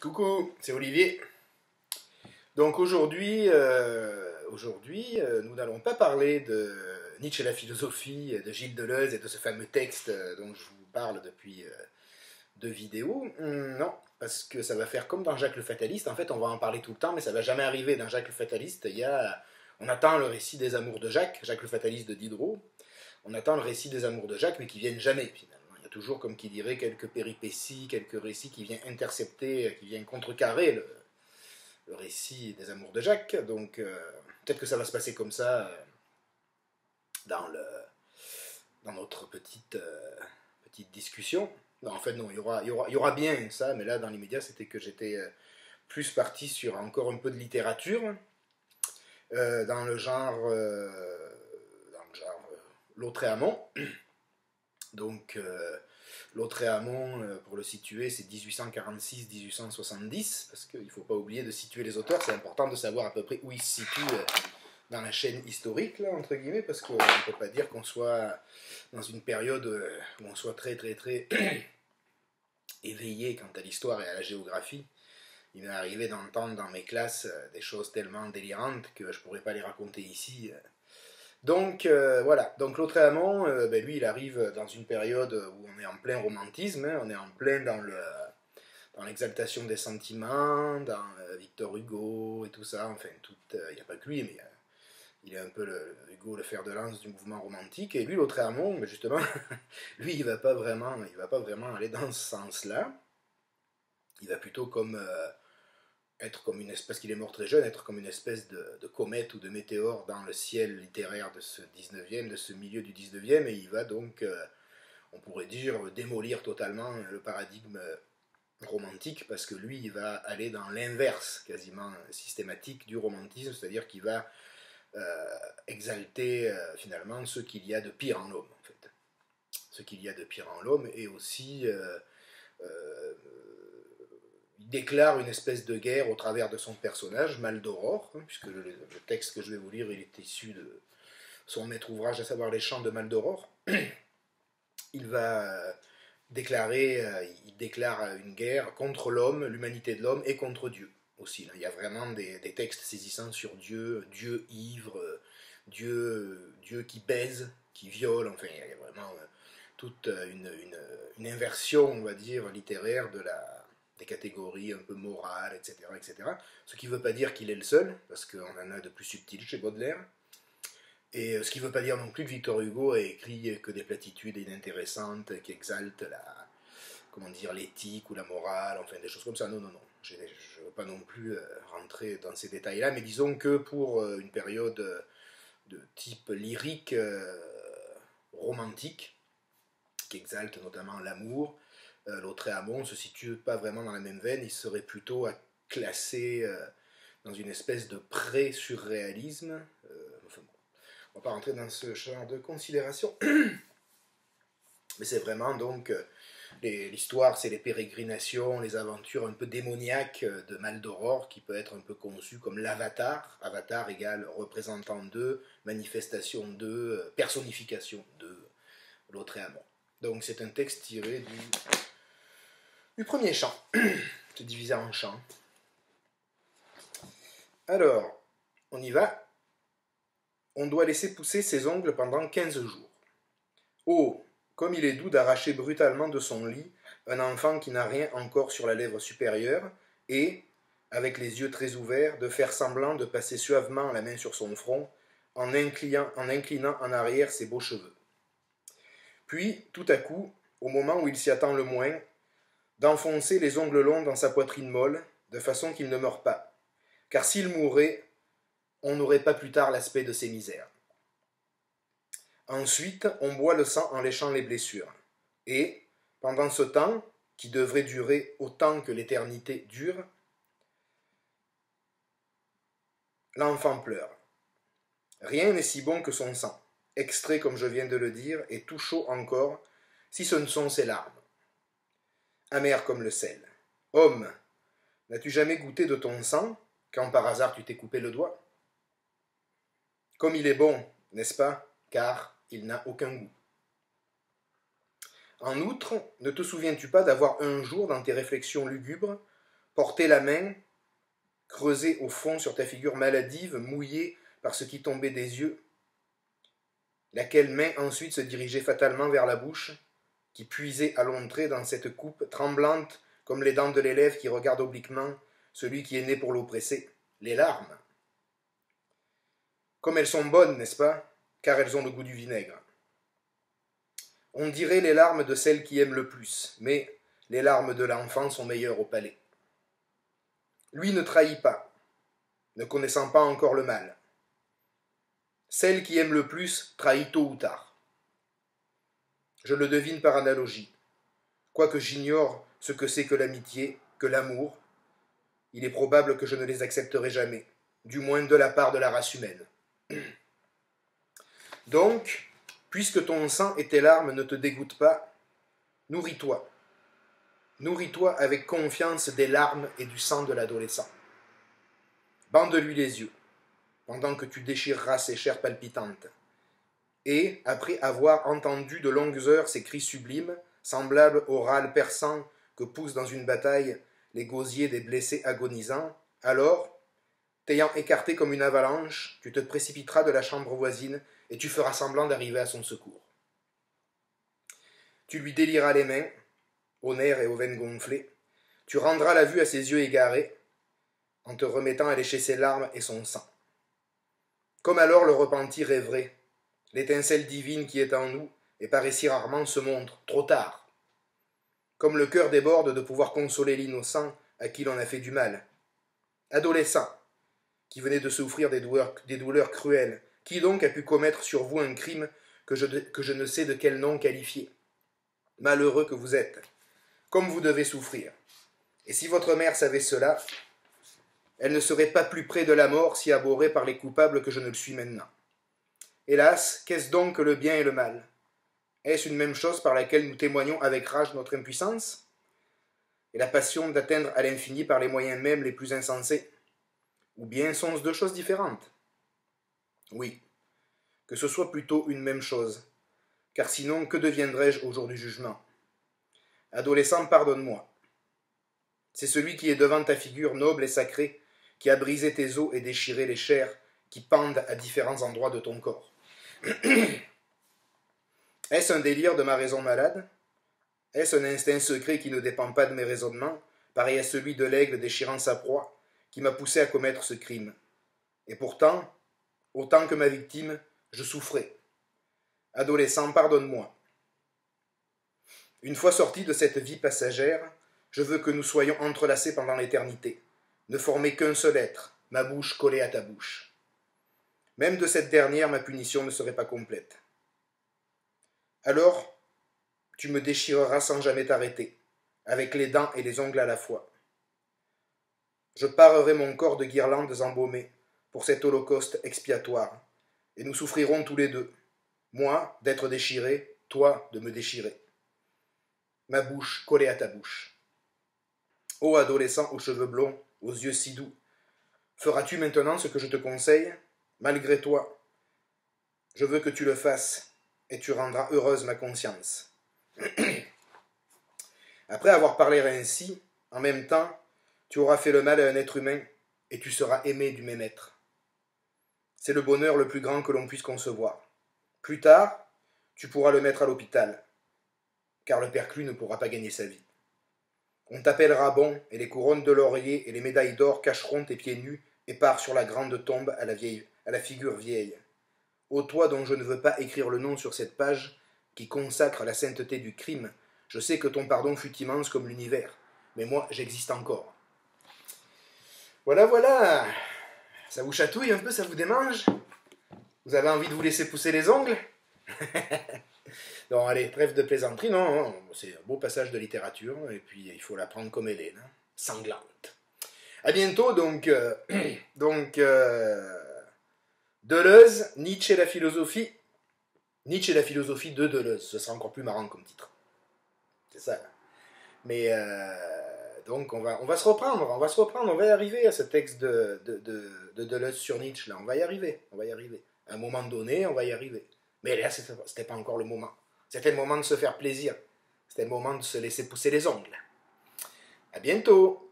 Coucou, c'est Olivier. Donc aujourd'hui, nous n'allons pas parler de Nietzsche et la philosophie, de Gilles Deleuze et de ce fameux texte dont je vous parle depuis deux vidéos. Non, parce que ça va faire comme dans Jacques le Fataliste. En fait, on va en parler tout le temps, mais ça va jamais arriver. Dans Jacques le Fataliste, on attend le récit des amours de Jacques, Jacques le Fataliste de Diderot. On attend le récit des amours de Jacques, mais qui viennent jamais finalement. Il y a toujours, comme qui dirait, quelques péripéties, quelques récits qui viennent intercepter, qui viennent contrecarrer le récit des amours de Jacques. Donc peut-être que ça va se passer comme ça dans, dans notre petite discussion. Non, en fait, non, il y aura bien ça, mais là, dans l'immédiat, c'était que j'étais plus parti sur encore un peu de littérature, dans le genre, Lautréamont. Donc, Lautréamont, pour le situer, c'est 1846-1870, parce qu'il ne faut pas oublier de situer les auteurs, c'est important de savoir à peu près où ils se situent dans la chaîne historique, là, entre guillemets, parce qu'on ne peut pas dire qu'on soit dans une période où on soit très éveillé quant à l'histoire et à la géographie. Il m'est arrivé d'entendre dans mes classes des choses tellement délirantes que je ne pourrais pas les raconter ici. Donc voilà, donc Lautréamont, lui il arrive dans une période où on est en plein romantisme, hein, on est en plein dans l'exaltation des sentiments, dans Victor Hugo et tout ça, enfin il n'y a pas que lui, mais il est un peu Hugo, le fer de lance du mouvement romantique, et lui Lautréamont, mais justement, lui il va pas vraiment aller dans ce sens-là, il va plutôt être comme une espèce, parce qu'il est mort très jeune, être comme une espèce de comète ou de météore dans le ciel littéraire de ce 19e, de ce milieu du 19e, et il va donc, on pourrait dire, démolir totalement le paradigme romantique, parce que lui, il va aller dans l'inverse quasiment systématique du romantisme, c'est-à-dire qu'il va exalter finalement ce qu'il y a de pire en l'homme, en fait. Ce qu'il y a de pire en l'homme, et aussi il déclare une espèce de guerre au travers de son personnage, Maldoror, hein, puisque le texte que je vais vous lire, il est issu de son maître ouvrage, à savoir Les Chants de Maldoror. Il va il déclare une guerre contre l'homme, l'humanité de l'homme, et contre Dieu aussi. Là. Il y a vraiment des textes saisissants sur Dieu, Dieu ivre, Dieu qui baise, qui viole, enfin il y a vraiment toute une inversion, on va dire, littéraire des catégories un peu morales, etc., etc. Ce qui ne veut pas dire qu'il est le seul, parce qu'on en a de plus subtils chez Baudelaire. Et ce qui ne veut pas dire non plus que Victor Hugo a écrit que des platitudes inintéressantes qui exaltent l'éthique ou la morale, enfin des choses comme ça. Non, non, non. Je ne veux pas non plus rentrer dans ces détails-là, mais disons que pour une période de type lyrique, romantique, qui exalte notamment l'amour, Lautréamont ne se situe pas vraiment dans la même veine, il serait plutôt à classer dans une espèce de pré-surréalisme. Enfin bon, on ne va pas rentrer dans ce genre de considération. Mais c'est vraiment donc l'histoire, c'est les pérégrinations, les aventures un peu démoniaques de Maldoror, qui peut être un peu conçu comme l'avatar. Avatar égale représentant de, manifestation de, personnification de Lautréamont. Donc c'est un texte tiré du premier chant. C'est divisé en chants. Alors, on y va. On doit laisser pousser ses ongles pendant 15 jours. Oh, comme il est doux d'arracher brutalement de son lit un enfant qui n'a rien encore sur la lèvre supérieure et, avec les yeux très ouverts, de faire semblant de passer suavement la main sur son front en inclinant en arrière ses beaux cheveux. Puis, tout à coup, au moment où il s'y attend le moins, d'enfoncer les ongles longs dans sa poitrine molle, de façon qu'il ne meure pas. Car s'il mourait, on n'aurait pas plus tard l'aspect de ses misères. Ensuite, on boit le sang en léchant les blessures. Et, pendant ce temps, qui devrait durer autant que l'éternité dure, l'enfant pleure. Rien n'est si bon que son sang, extrait comme je viens de le dire, et tout chaud encore, si ce ne sont ses larmes. Amer comme le sel. Homme, n'as-tu jamais goûté de ton sang, quand par hasard tu t'es coupé le doigt? Comme il est bon, n'est-ce pas, car il n'a aucun goût. En outre, ne te souviens-tu pas d'avoir un jour, dans tes réflexions lugubres, porter la main, creuser au fond sur ta figure maladive, mouillée par ce qui tombait des yeux, laquelle main ensuite se dirigeait fatalement vers la bouche, qui puisait à l'entrée dans cette coupe, tremblante comme les dents de l'élève qui regarde obliquement celui qui est né pour l'oppresser, les larmes. Comme elles sont bonnes, n'est-ce pas, car elles ont le goût du vinaigre. On dirait les larmes de celle qui aime le plus, mais les larmes de l'enfant sont meilleures au palais. Lui ne trahit pas, ne connaissant pas encore le mal. Celle qui aime le plus trahit tôt ou tard. Je le devine par analogie. Quoique j'ignore ce que c'est que l'amitié, que l'amour, il est probable que je ne les accepterai jamais, du moins de la part de la race humaine. Donc, puisque ton sang et tes larmes ne te dégoûtent pas, nourris-toi. Nourris-toi avec confiance des larmes et du sang de l'adolescent. Bande-lui les yeux, pendant que tu déchireras ses chairs palpitantes. Et, après avoir entendu de longues heures ces cris sublimes, semblables au râle perçant que poussent dans une bataille les gosiers des blessés agonisants, alors, t'ayant écarté comme une avalanche, tu te précipiteras de la chambre voisine et tu feras semblant d'arriver à son secours. Tu lui délieras les mains, aux nerfs et aux veines gonflées, tu rendras la vue à ses yeux égarés, en te remettant à lécher ses larmes et son sang. Comme alors le repentir est vrai, l'étincelle divine qui est en nous et paraît si rarement se montre, trop tard. Comme le cœur déborde de pouvoir consoler l'innocent à qui l'on a fait du mal. Adolescent, qui venait de souffrir des douleurs cruelles, qui donc a pu commettre sur vous un crime que je ne sais de quel nom qualifier. Malheureux que vous êtes, comme vous devez souffrir. Et si votre mère savait cela, elle ne serait pas plus près de la mort si abhorrée par les coupables que je ne le suis maintenant. Hélas, qu'est-ce donc que le bien et le mal? Est-ce une même chose par laquelle nous témoignons avec rage notre impuissance? Et la passion d'atteindre à l'infini par les moyens mêmes les plus insensés? Ou bien sont-ce deux choses différentes? Oui, que ce soit plutôt une même chose, car sinon que deviendrais-je au jour du jugement? Adolescent, pardonne-moi. C'est celui qui est devant ta figure noble et sacrée, qui a brisé tes os et déchiré les chairs qui pendent à différents endroits de ton corps. Est-ce un délire de ma raison malade? Est-ce un instinct secret qui ne dépend pas de mes raisonnements, pareil à celui de l'aigle déchirant sa proie, qui m'a poussé à commettre ce crime? Et pourtant, autant que ma victime, je souffrais. Adolescent, pardonne-moi. Une fois sorti de cette vie passagère, je veux que nous soyons entrelacés pendant l'éternité, ne former qu'un seul être, ma bouche collée à ta bouche. Même de cette dernière, ma punition ne serait pas complète. Alors, tu me déchireras sans jamais t'arrêter, avec les dents et les ongles à la fois. Je parerai mon corps de guirlandes embaumées pour cet holocauste expiatoire, et nous souffrirons tous les deux, moi d'être déchiré, toi de me déchirer. Ma bouche collée à ta bouche. Ô adolescent aux cheveux blonds, aux yeux si doux, feras-tu maintenant ce que je te conseille? Malgré toi, je veux que tu le fasses, et tu rendras heureuse ma conscience. Après avoir parlé ainsi, en même temps, tu auras fait le mal à un être humain, et tu seras aimé du même être. C'est le bonheur le plus grand que l'on puisse concevoir. Plus tard, tu pourras le mettre à l'hôpital, car le perclus ne pourra pas gagner sa vie. On t'appellera bon, et les couronnes de laurier et les médailles d'or cacheront tes pieds nus, épars sur la grande tombe à la figure vieille. Ô toi dont je ne veux pas écrire le nom sur cette page, qui consacre la sainteté du crime, je sais que ton pardon fut immense comme l'univers, mais moi j'existe encore. Voilà, voilà. Ça vous chatouille un peu, ça vous démange? Vous avez envie de vous laisser pousser les ongles? Non, allez, trêve de plaisanterie, non, c'est un beau passage de littérature, et puis il faut la prendre comme elle est, sanglante. À bientôt, donc Deleuze, Nietzsche et la philosophie. Nietzsche et la philosophie de Deleuze, ce sera encore plus marrant comme titre. C'est ça. Mais donc on va se reprendre, on va y arriver à ce texte de Deleuze sur Nietzsche, là, on va y arriver. À un moment donné, on va y arriver. Mais là, c'était pas encore le moment. C'était le moment de se faire plaisir. C'était le moment de se laisser pousser les ongles. À bientôt.